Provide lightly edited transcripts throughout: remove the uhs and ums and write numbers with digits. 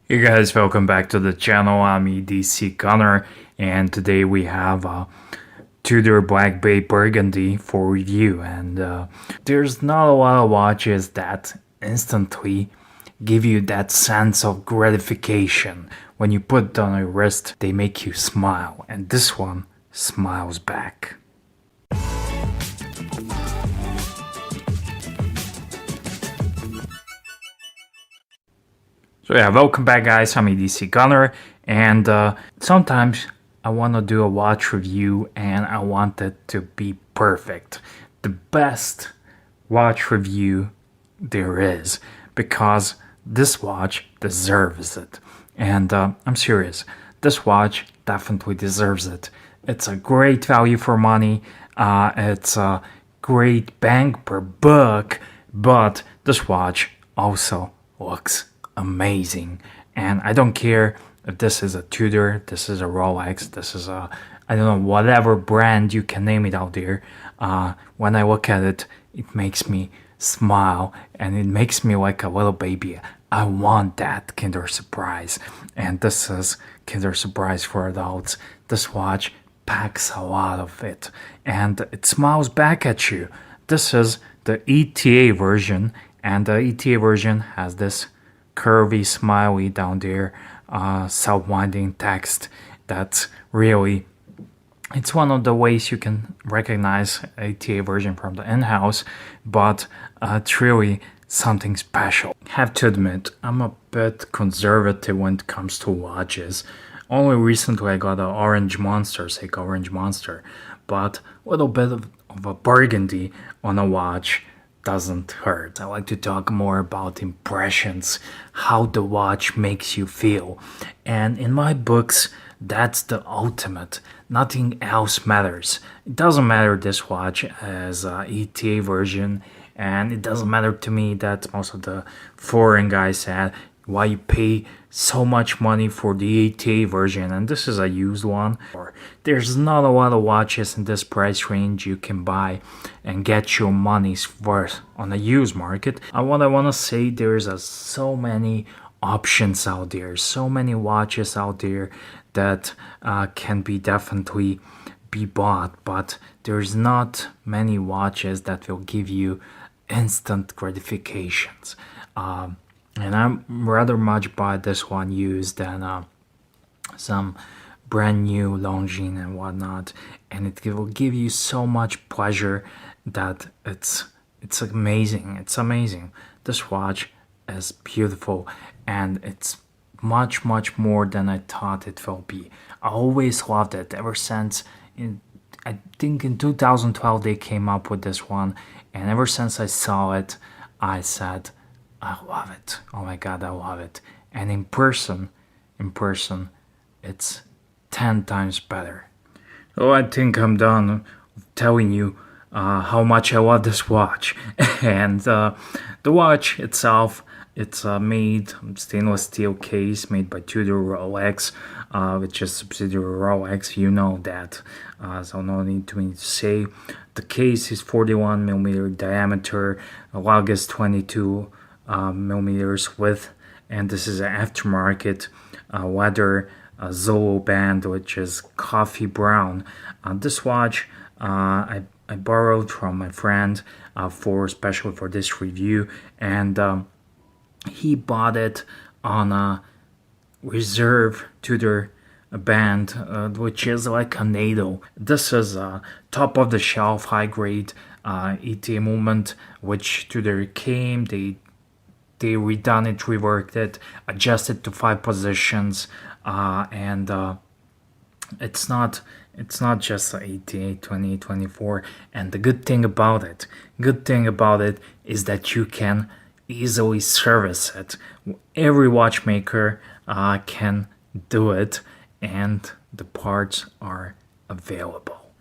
Hey guys, welcome back to the channel. I'm EDC Gunner, and today we have Tudor Black Bay Burgundy for review. And there's not a lot of watches that instantly give you that sense of gratification. When you put it on your wrist, they make you smile, and this one smiles back. So yeah, welcome back guys, I'm EDC Gunner, and sometimes I want to do a watch review and I want it to be perfect. The best watch review there is, because this watch deserves it. And I'm serious, this watch definitely deserves it. It's a great value for money, it's a great bang per buck, but this watch also looks amazing. And I don't care if this is a Tudor, this is a Rolex, this is a, I don't know, whatever brand you can name it out there. When I look at it, it makes me smile and it makes me like a little baby. I want that Kinder Surprise. And this is Kinder Surprise for adults. This watch packs a lot of it and it smiles back at you. This is the ETA version, and the ETA version has this curvy smiley down there, self-winding text. That's really, it's one of the ways you can recognize ETA version from the in-house, but it's really something special. Have to admit, I'm a bit conservative when it comes to watches. Only recently I got an orange monster, Seiko orange monster, but a little bit of a burgundy on a watch doesn't hurt. I like to talk more about impressions, how the watch makes you feel. And in my books, that's the ultimate. Nothing else matters. It doesn't matter this watch as ETA version, and it doesn't matter to me that most of the foreign guys said why you pay so much money for the ETA version, and this is a used one. There's not a lot of watches in this price range you can buy and get your money's worth on the used market. What I want to say, there's so many options out there, so many watches out there that can be definitely be bought, but there's not many watches that will give you instant gratifications. And I'm rather much buy this one used than some brand new Longines and whatnot, and it will give you so much pleasure that it's amazing. It's amazing. This watch is beautiful, and it's much more than I thought it will be. I always loved it ever since. I think in 2012 they came up with this one, and ever since I saw it, I said, I love it. Oh my god, I love it. And in person, it's 10 times better. Oh, I think I'm done telling you how much I love this watch. And the watch itself, it's made stainless steel case made by Tudor Rolex, which is subsidiary Rolex. You know that, so no need to me to say. The case is 41 millimeter diameter, lug is 22 millimeters width, and this is an aftermarket leather Zolo band, which is coffee brown. This watch I borrowed from my friend especially for this review, and he bought it on a reserve Tudor band, which is like a NATO. This is a top of the shelf, high grade ETA movement, which Tudor came. They redone it, reworked it, adjusted to 5 positions, and it's not just 88, 20, 24. And the good thing about it is that you can easily service it. Every watchmaker can do it, and the parts are available,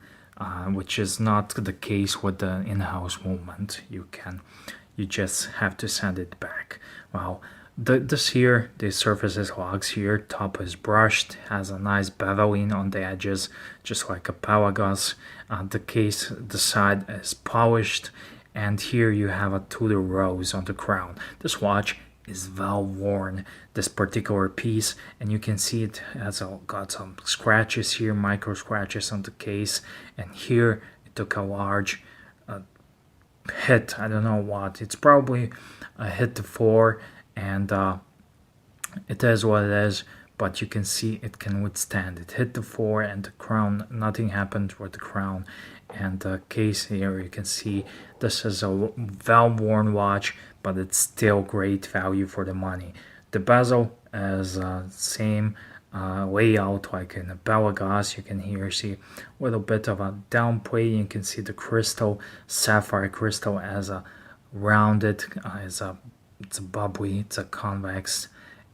which is not the case with the in-house movement. You just have to send it back. Well, this here, the surface is logs here, top is brushed, has a nice beveling on the edges, just like a Pelagos. The case, the side is polished, and here you have a Tudor rose on the crown. This watch is well worn, this particular piece, and you can see it has got some scratches here, micro scratches on the case, and here it took a large hit. I don't know what. It's probably a hit to four, and it is what it is. But you can see it can withstand. It hit the four, and the crown. Nothing happened with the crown, and the case here. You can see this is a well-worn watch, but it's still great value for the money. The bezel is same layout like in the Belagas. You can here see a little bit of a downplay. You can see the crystal, sapphire crystal, as a rounded, it's a bubbly, it's a convex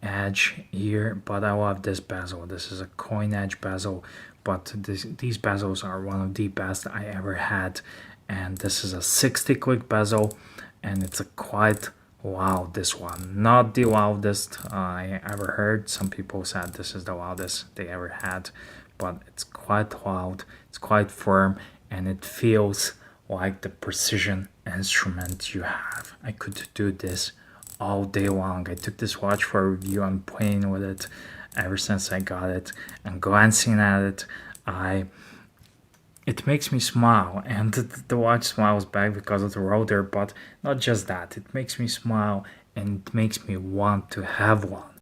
edge here. But I love this bezel. This is a coin edge bezel, but these bezels are one of the best I ever had. And this is a 60 click bezel, and it's a quite loud, this one. Not the loudest I ever heard. Some people said this is the loudest they ever had, but it's quite loud, it's quite firm, and it feels like the precision instrument you have. I could do this all day long. I took this watch for a review. I'm playing with it ever since I got it, and glancing at it, it makes me smile, and the watch smiles back because of the rotor. But not just that, it makes me smile, and it makes me want to have one.